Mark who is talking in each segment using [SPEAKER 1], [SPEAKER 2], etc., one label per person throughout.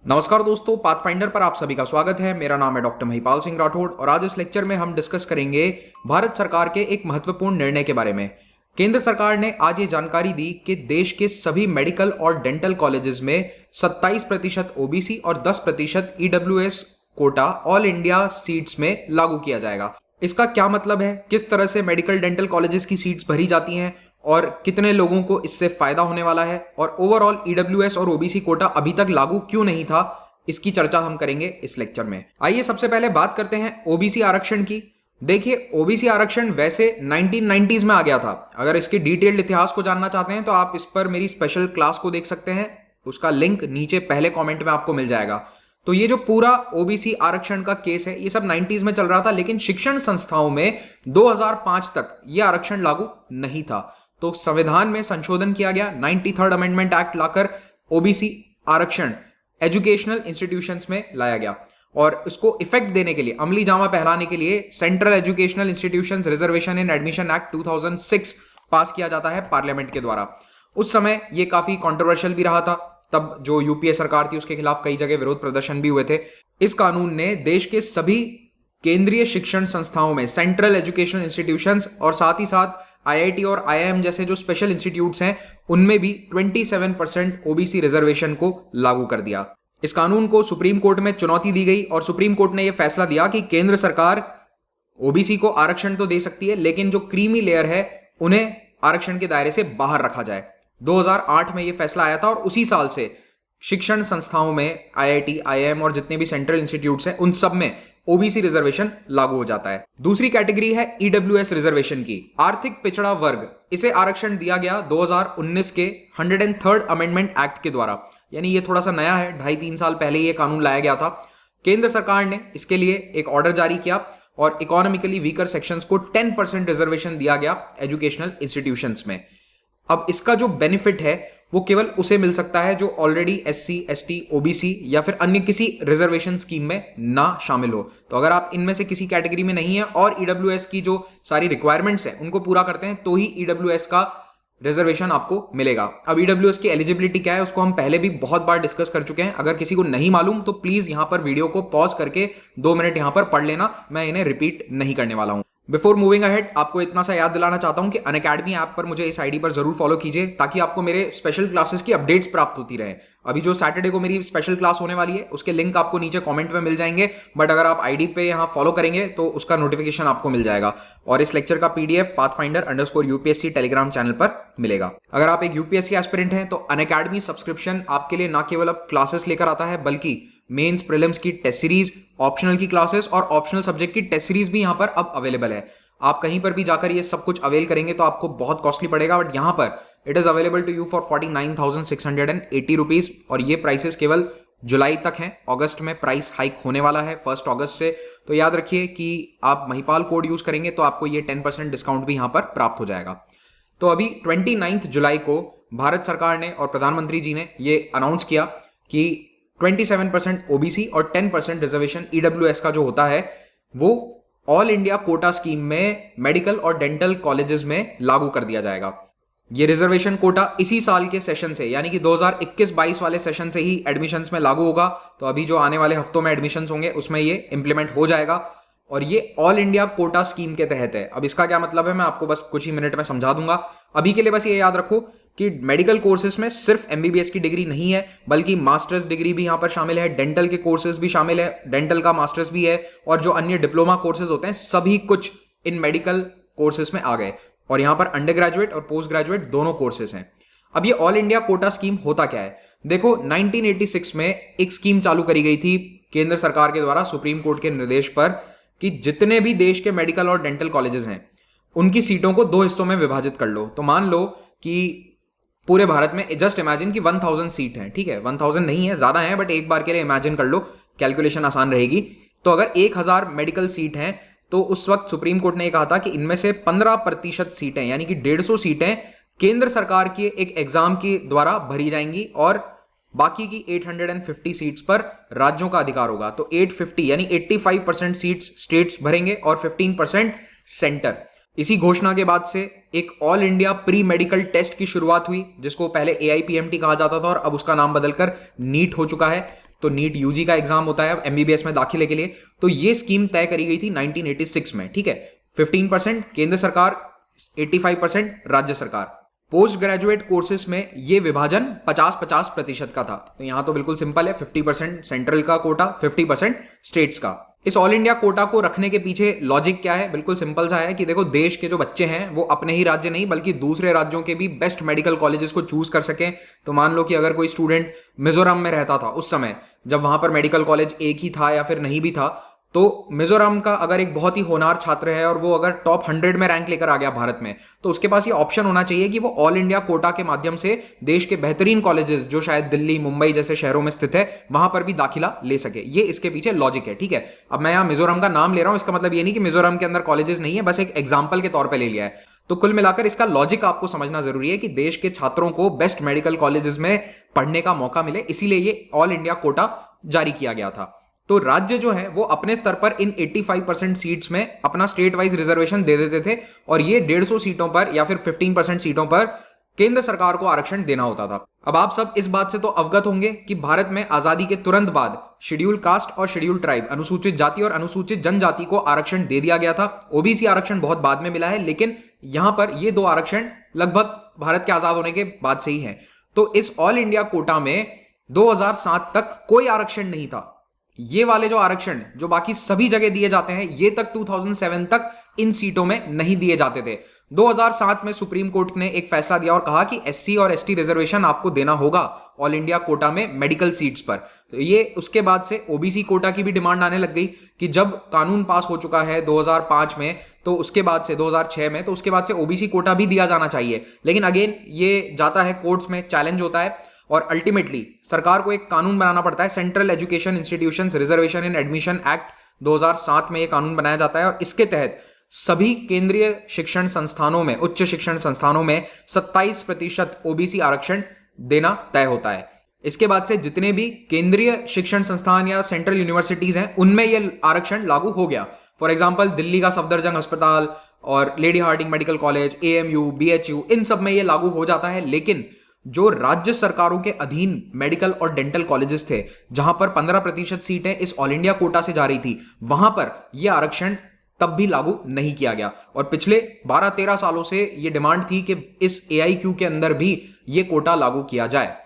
[SPEAKER 1] नमस्कार दोस्तों, पाथफाइंडर पर आप सभी का स्वागत है। मेरा नाम है डॉक्टर महिपाल सिंह राठौड़ और आज इस लेक्चर में हम डिस्कस करेंगे भारत सरकार के एक महत्वपूर्ण निर्णय के बारे में। केंद्र सरकार ने आज ये जानकारी दी कि देश के सभी मेडिकल और डेंटल कॉलेजेस में 27% ओबीसी और 10% EWS quota all India seats में लागू किया जाएगा। इसका क्या मतलब है, किस तरह से मेडिकल डेंटल कॉलेजेस की सीट्स भरी जाती हैं और कितने लोगों को इससे फायदा होने वाला है, और ओवरऑल ईडब्ल्यूएस और ओबीसी कोटा अभी तक लागू क्यों नहीं था, इसकी चर्चा हम करेंगे इस लेक्चर में। आइए सबसे पहले बात करते हैं ओबीसी आरक्षण की। देखिए, ओबीसी आरक्षण वैसे 1990s में आ गया था। अगर इसके डिटेल्ड इतिहास को जानना चाहते हैं तो आप इस पर मेरी स्पेशल क्लास को देख सकते हैं, उसका लिंक नीचे पहले कॉमेंट में आपको मिल जाएगा। तो ये जो पूरा ओबीसी आरक्षण का केस है, ये सब 90s में चल रहा था, लेकिन शिक्षण संस्थाओं में 2005 तक ये आरक्षण लागू नहीं था। तो संविधान में संशोधन किया गया, 93rd अमेंडमेंट एक्ट लाकर ओबीसी आरक्षण एजुकेशनल इंस्टीट्यूशंस में लाया गया और इसको इफेक्ट देने के लिए, अमली जामा पहनाने के लिए सेंट्रल एजुकेशनल इंस्टीट्यूशंस रिजर्वेशन इन एडमिशन एक्ट 2006 पास किया जाता है पार्लियामेंट के द्वारा। उस समय ये काफी कंट्रोवर्शियल भी रहा था। तब जो यूपीए सरकार थी उसके खिलाफ कई जगह विरोध प्रदर्शन भी हुए थे। इस कानून ने देश के सभी केंद्रीय शिक्षण संस्थाओं में, सेंट्रल एजुकेशनल इंस्टीट्यूशंस और साथ ही साथ आईआईटी और आईआईएम जैसे जो स्पेशल इंस्टीट्यूट्स हैं, उनमें भी 27% ओबीसी रिजर्वेशन को लागू कर दिया। इस कानून को सुप्रीम कोर्ट में चुनौती दी गई और सुप्रीम कोर्ट ने यह फैसला दिया कि केंद्र सरकार ओबीसी को आरक्षण तो दे सकती है, लेकिन जो क्रीमी लेयर है उन्हें आरक्षण के दायरे से बाहर रखा जाए। 2008 में यह फैसला आया था और उसी साल से शिक्षण संस्थाओं में आईआईटी, आईआईएम और जितने भी सेंट्रल इंस्टीट्यूट्स हैं, उन सब में ओबीसी रिजर्वेशन लागू हो जाता है। दूसरी कैटेगरी है ईडब्ल्यूएस रिजर्वेशन की, आर्थिक पिछड़ा वर्ग। इसे आरक्षण दिया गया 2019 के 103rd अमेंडमेंट एक्ट के द्वारा, यानी ये थोड़ा सा नया है, 2.5-3 साल पहले ये कानून लाया गया था। केंद्र सरकार ने इसके लिए एक ऑर्डर जारी किया और इकोनॉमिकली वीकर सेक्शंस को 10% रिजर्वेशन दिया गया एजुकेशनल इंस्टीट्यूशंस में। अब इसका जो बेनिफिट है वो केवल उसे मिल सकता है जो ऑलरेडी एससी, एसटी, ओबीसी या फिर अन्य किसी रिजर्वेशन स्कीम में ना शामिल हो। तो अगर आप इनमें से किसी कैटेगरी में नहीं है और ईडब्ल्यूएस की जो सारी रिक्वायरमेंट्स हैं उनको पूरा करते हैं, तो ही ईडब्ल्यूएस का रिजर्वेशन आपको मिलेगा। अब ईडब्ल्यूएस की एलिजिबिलिटी क्या है उसको हम पहले भी बहुत बार डिस्कस कर चुके हैं। अगर किसी को नहीं मालूम तो प्लीज यहां पर वीडियो को पॉज करके 2 मिनट यहां पर पढ़ लेना, मैं इन्हें रिपीट नहीं करने वाला हूं। बिफोर मूविंग अहेड, आपको इतना सा याद दिलाना चाहता हूं कि अनअकैडमी ऐप पर मुझे इस आईडी पर जरूर फॉलो कीजिए ताकि आपको मेरे स्पेशल क्लासेस की अपडेट्स प्राप्त होती रहे। अभी जो सैटरडे को मेरी स्पेशल क्लास होने वाली है उसके लिंक आपको नीचे कमेंट में मिल जाएंगे, बट अगर आप आईडी पे यहां फॉलो करेंगे तो उसका नोटिफिकेशन आपको मिल जाएगा और इस लेक्चर का पीडीएफ pathfinder_UPSC टेलीग्राम चैनल पर मिलेगा। अगर आप एक यूपीएससी एस्पिरेंट हैं तो अनअकैडमी सब्सक्रिप्शन आपके लिए ना केवल अब क्लासेस लेकर आता है, बल्कि मेंस, प्रीलिम्स की टेस्ट सीरीज, ऑप्शनल की क्लासेस और ऑप्शनल सब्जेक्ट की टेस्ट सीरीज भी यहां पर अब अवेलेबल है। आप कहीं पर भी जाकर ये सब कुछ अवेल करेंगे तो आपको बहुत कॉस्टली पड़ेगा, बट यहां पर it is available to you for 49,680 rupees और ये प्राइसेस केवल जुलाई तक हैं। अगस्त में प्राइस हाइक होने वाला है 1 अगस्त से। तो याद रखिए कि आप महिपाल कोड यूज करेंगे तो आपको ये 10% डिस्काउंट भी यहां पर प्राप्त हो जाएगा। तो अभी 29 जुलाई को भारत सरकार ने और प्रधानमंत्री जी ने ये अनाउंस किया कि 27% ओबीसी और 10% रिजर्वेशन ईडब्ल्यूएस का जो होता है वो ऑल इंडिया कोटा स्कीम में मेडिकल और डेंटल कॉलेजेस में लागू कर दिया जाएगा। ये रिजर्वेशन कोटा इसी साल के सेशन से, यानी कि 2021-22 वाले सेशन से ही एडमिशंस में लागू होगा। तो अभी जो आने वाले हफ्तों में एडमिशंस होंगे उसमें ये इंप्लीमेंट हो जाएगा और ये ऑल इंडिया कोटा स्कीम के तहत है। अब इसका क्या मतलब है मैं आपको बस कुछ ही मिनट में समझा दूंगा। अभी के लिए बस ये याद रखो कि मेडिकल कोर्सेज में सिर्फ एमबीबीएस की डिग्री नहीं है, बल्कि मास्टर्स डिग्री भी यहां पर शामिल है, डेंटल के कोर्सेज भी शामिल है, डेंटल का मास्टर्स भी है और जो अन्य डिप्लोमा कोर्सेज होते हैं सभी कुछ इन मेडिकल कोर्सेज में आ गए और यहां पर अंडर ग्रेजुएट और पोस्ट ग्रेजुएट दोनों कोर्सेज हैं। अब ये ऑल इंडिया कोटा स्कीम होता क्या है? देखो, 1986 में एक स्कीम चालू करी गई थी केंद्र सरकार के द्वारा सुप्रीम कोर्ट के निर्देश पर कि जितने भी देश के मेडिकल और डेंटल कॉलेजेस हैं उनकी सीटों को 2 हिस्सों में विभाजित कर लो। तो मान लो कि पूरे भारत में जस्ट इमेजिन कि 1000 सीट हैं, ठीक है, 1000 नहीं है, ज्यादा है, बट एक बार के लिए इमेजिन कर लो, कैलकुलेशन आसान रहेगी। तो अगर 1000 मेडिकल सीट हैं तो उस वक्त सुप्रीम कोर्ट ने कहा था कि इनमें से 15% सीटें यानी कि 150 सीटें केंद्र सरकार के एक एग्जाम के द्वारा भरी जाएंगी और बाकी की 850 सीट्स पर राज्यों का अधिकार होगा। तो 850 यानी 85% सीट्स स्टेट्स भरेंगे और 15% सेंटर। इसी घोषणा के बाद से एक all India pre medical test की शुरुआत हुई, जिसको पहले AIPMT कहा जाता था और अब उसका नाम बदलकर नीट हो चुका है। तो नीट यूजी का एग्जाम होता है अब एमबीबीएस में दाखिले के लिए। तो ये स्कीम तय करी गई थी 1986 में, ठीक है। 15% केंद्र सरकार, 85% राज्य सरकार। पोस्ट ग्रेजुएट कोर्सेज में ये विभाजन 50-50% का था। तो यहां तो बिल्कुल सिंपल है, 50% सेंट्रल का कोटा, 50% स्टेट्स का। इस ऑल इंडिया कोटा को रखने के पीछे लॉजिक क्या है? बिल्कुल सिंपल सा है कि देखो, देश के जो बच्चे हैं वो अपने ही राज्य नहीं बल्कि दूसरे राज्यों के भी बेस्ट मेडिकल कॉलेजेस को चूज कर सकें। तो मान लो कि अगर कोई स्टूडेंट मिजोरम में रहता था उस समय, जब वहां पर मेडिकल कॉलेज एक ही था या फिर नहीं भी था, तो मिजोरम का अगर एक बहुत ही होनहार छात्र है और वो अगर टॉप 100 में रैंक लेकर आ गया भारत में, तो उसके पास ये ऑप्शन होना चाहिए कि वो ऑल इंडिया कोटा के माध्यम से देश के बेहतरीन कॉलेजेस जो शायद दिल्ली, मुंबई जैसे शहरों में स्थित है, वहां पर भी दाखिला ले सके। ये इसके पीछे लॉजिक है, ठीक है। अब मैं यहां मिजोरम का नाम ले रहा हूं, इसका मतलब ये नहीं कि मिजोरम के अंदर कॉलेजेस नहीं है, बस एक एग्जाम्पल के तौर पर ले लिया है। तो कुल मिलाकर इसका लॉजिक आपको समझना जरूरी है कि देश के छात्रों को बेस्ट मेडिकल कॉलेजेस में पढ़ने का मौका मिले, इसीलिए ये ऑल इंडिया कोटा जारी किया गया था। तो राज्य जो है वो अपने स्तर पर इन 85% सीट्स में अपना स्टेट वाइज रिजर्वेशन दे देते थे और ये 150 सीटों पर या फिर 15% सीटों पर केंद्र सरकार को आरक्षण देना होता था। अब आप सब इस बात से तो अवगत होंगे कि भारत में आजादी के तुरंत बाद शेड्यूल कास्ट और शेड्यूल ट्राइब, अनुसूचित जाति और अनुसूचित जनजाति को आरक्षण दे दिया गया था। ओबीसी आरक्षण बहुत बाद में मिला है, लेकिन यहां पर ये दो आरक्षण लगभग भारत के आजाद होने के बाद से ही है। तो इस ऑल इंडिया कोटा में 2007 तक कोई आरक्षण नहीं था। ये वाले जो आरक्षण जो बाकी सभी जगह दिए जाते हैं, ये तक 2007 तक इन सीटों में नहीं दिए जाते थे। 2007 में सुप्रीम कोर्ट ने एक फैसला दिया और कहा कि एससी और एसटी रिजर्वेशन आपको देना होगा ऑल इंडिया कोटा में मेडिकल सीट्स पर। तो ये उसके बाद से ओबीसी कोटा की भी डिमांड आने लग गई कि जब कानून पास हो चुका है 2005 में, तो उसके बाद से 2006 में, तो उसके बाद से ओबीसी कोटा भी दिया जाना चाहिए। लेकिन अगेन ये जाता है कोर्ट्स में, चैलेंज होता है और अल्टीमेटली सरकार को एक कानून बनाना पड़ता है। सेंट्रल एजुकेशन इंस्टीट्यूशंस रिजर्वेशन इन एडमिशन एक्ट 2007 में यह कानून बनाया जाता है और इसके तहत सभी केंद्रीय शिक्षण संस्थानों में, उच्च शिक्षण संस्थानों में 27% ओबीसी आरक्षण देना तय होता है। इसके बाद से जितने भी केंद्रीय शिक्षण संस्थान या सेंट्रल यूनिवर्सिटीज हैं उनमें यह आरक्षण लागू हो गया। फॉर एग्जाम्पल दिल्ली का सफदरजंग अस्पताल और Lady Hardinge Medical College, AMU, BHU, इन सब में यह लागू हो जाता है। लेकिन जो राज्य सरकारों के अधीन मेडिकल और डेंटल कॉलेजेस थे, जहां पर 15% सीटें इस ऑल इंडिया कोटा से जा रही थी, वहां पर यह आरक्षण तब भी लागू नहीं किया गया। और पिछले 12-13 सालों से यह डिमांड थी कि इस एआईक्यू के अंदर भी यह कोटा लागू किया जाए।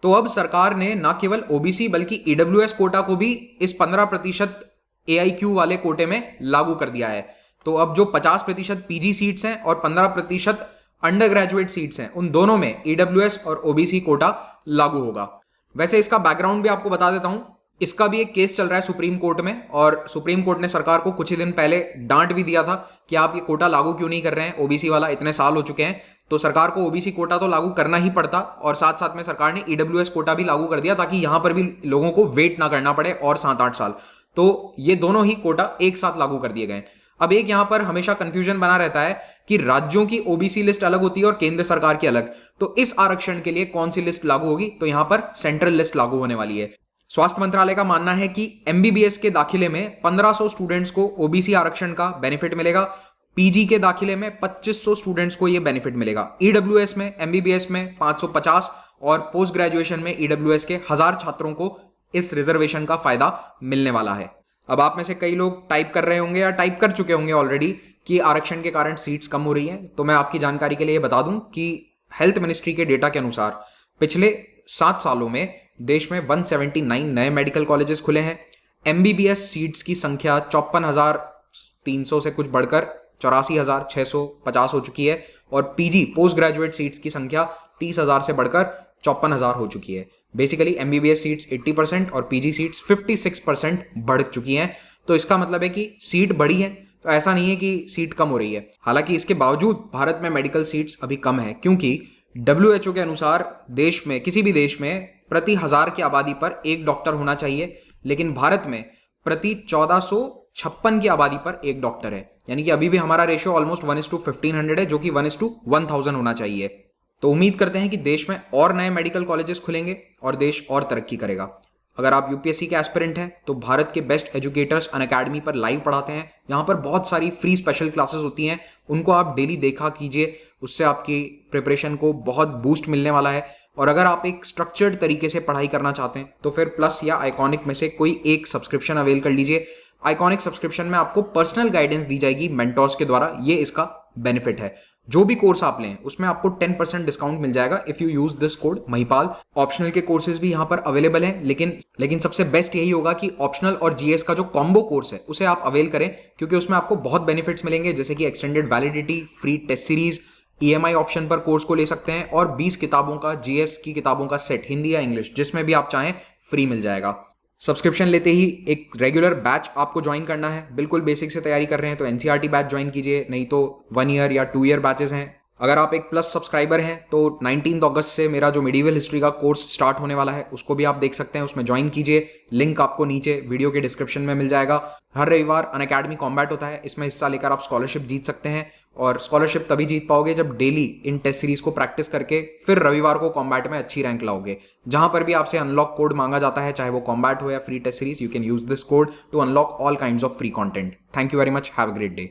[SPEAKER 1] तो अब सरकार ने न केवल ओबीसी बल्कि ईडब्ल्यूएस कोटा को भी इस 15% एआईक्यू वाले कोटे में लागू कर दिया है। तो अब जो 50% पीजी सीट्स हैं और 15% अंडर ग्रेजुएट सीट्स हैं, उन दोनों में ईडब्ल्यूएस और ओबीसी कोटा लागू होगा। वैसे इसका बैकग्राउंड भी आपको बता देता हूं। इसका भी एक केस चल रहा है सुप्रीम कोर्ट में और सुप्रीम कोर्ट ने सरकार को कुछ ही दिन पहले डांट भी दिया था कि आप ये कोटा लागू क्यों नहीं कर रहे हैं, ओबीसी वाला, इतने साल हो चुके हैं। तो सरकार को ओबीसी कोटा तो लागू करना ही पड़ता और साथ साथ में सरकार ने ईडब्ल्यूएस कोटा भी लागू कर दिया ताकि यहां पर भी लोगों को वेट ना करना पड़े और 7-8 साल। तो ये दोनों ही कोटा एक साथ लागू कर दिए गए। अब एक यहां पर हमेशा कंफ्यूजन बना रहता है कि राज्यों की ओबीसी लिस्ट अलग होती है और केंद्र सरकार की अलग। तो इस आरक्षण के लिए कौन सी लिस्ट लागू होगी? तो यहां पर सेंट्रल लिस्ट लागू होने वाली है। स्वास्थ्य मंत्रालय का मानना है कि एमबीबीएस के दाखिले में 1500 स्टूडेंट्स को ओबीसी आरक्षण का बेनिफिट मिलेगा। पीजी के दाखिले में 2500 स्टूडेंट्स को यह बेनिफिट मिलेगा। ईडब्ल्यूएस में, एमबीबीएस में 550 और पोस्ट ग्रेजुएशन में ईडब्ल्यूएस के 1000 छात्रों को इस रिजर्वेशन का फायदा मिलने वाला है। अब आप में से कई लोग टाइप कर रहे होंगे या टाइप कर चुके होंगे ऑलरेडी कि आरक्षण के कारण सीट्स कम हो रही हैं। तो मैं आपकी जानकारी के लिए बता दूं कि हेल्थ मिनिस्ट्री के डेटा के अनुसार पिछले 7 सालों में देश में 179 नए मेडिकल कॉलेजेस खुले हैं। एमबीबीएस सीट्स की संख्या 54,300 से कुछ बढ़कर 84,650 हो चुकी है और पीजी पोस्ट ग्रेजुएट सीट्स की संख्या 30,000 से बढ़कर 54,000 हो चुकी है। बेसिकली एमबीबीएस सीट्स 80% और पीजी सीट्स 56% बढ़ चुकी हैं। तो इसका मतलब है कि सीट बढ़ी है, तो ऐसा नहीं है कि सीट कम हो रही है। हालांकि इसके बावजूद भारत में मेडिकल सीट्स अभी कम है, क्योंकि WHO के अनुसार देश में, किसी भी देश में प्रति 1000 की आबादी पर एक डॉक्टर होना चाहिए, लेकिन भारत में प्रति 1456 की आबादी पर एक डॉक्टर है। यानी कि अभी भी हमारा रेशियो ऑलमोस्ट 1:1500 है, जो कि 1:1000 होना चाहिए। तो उम्मीद करते हैं कि देश में और नए मेडिकल कॉलेजेस खुलेंगे और देश और तरक्की करेगा। अगर आप यूपीएससी के एस्पिरेंट हैं तो भारत के बेस्ट एजुकेटर्स अनअकैडमी पर लाइव पढ़ाते हैं। यहाँ पर बहुत सारी फ्री स्पेशल क्लासेस होती हैं, उनको आप डेली देखा कीजिए, उससे आपकी प्रिपरेशन को बहुत बूस्ट मिलने वाला है। और अगर आप एक स्ट्रक्चर्ड तरीके से पढ़ाई करना चाहते हैं तो फिर प्लस या आइकॉनिक में से कोई एक सब्सक्रिप्शन अवेल कर लीजिए। आइकॉनिक सब्सक्रिप्शन में आपको पर्सनल गाइडेंस दी जाएगी मेंटोर्स के द्वारा, ये इसका बेनिफिट है। जो भी कोर्स आप लें उसमें आपको 10% डिस्काउंट मिल जाएगा if you use this code Mahipal. Optional के कोर्सेज भी यहाँ पर अवेलेबल हैं, लेकिन सबसे बेस्ट यही होगा कि ऑप्शनल और जीएस का जो कॉम्बो कोर्स है उसे आप अवेल करें, क्योंकि उसमें आपको बहुत बेनिफिट्स मिलेंगे, जैसे कि extended validity, free test series, EMI option पर कोर्स को ले सकते हैं और 20 किताबों का जीएस की किताबों का सेट, हिंदी या इंग्लिश जिसमें भी आप चाहें फ्री मिल जाएगा। सब्सक्रिप्शन लेते ही एक रेगुलर बैच आपको ज्वाइन करना है। बिल्कुल बेसिक से तैयारी कर रहे हैं तो एनसीईआरटी बैच ज्वाइन कीजिए, नहीं तो 1 ईयर या 2 ईयर बैचेस हैं। अगर आप एक प्लस सब्सक्राइबर हैं तो 19 अगस्त से मेरा जो मिडीवल हिस्ट्री का कोर्स स्टार्ट होने वाला है उसको भी आप देख सकते हैं, उसमें ज्वाइन कीजिए। लिंक आपको नीचे वीडियो के डिस्क्रिप्शन में मिल जाएगा। हर रविवार अनअकैडमी कॉम्बैट होता है, इसमें हिस्सा लेकर आप स्कॉलरशिप जीत सकते हैं, और स्कॉलरशिप तभी जीत पाओगे जब डेली इन टेस्ट सीरीज को प्रैक्टिस करके फिर रविवार को कॉम्बैट में अच्छी रैंक लाओगे। जहां पर भी आपसे अनलॉक कोड मांगा जाता है, चाहे वो कॉम्बैट हो या free test series, you can use this code to unlock all kinds of free content. Thank you very much, have a great day.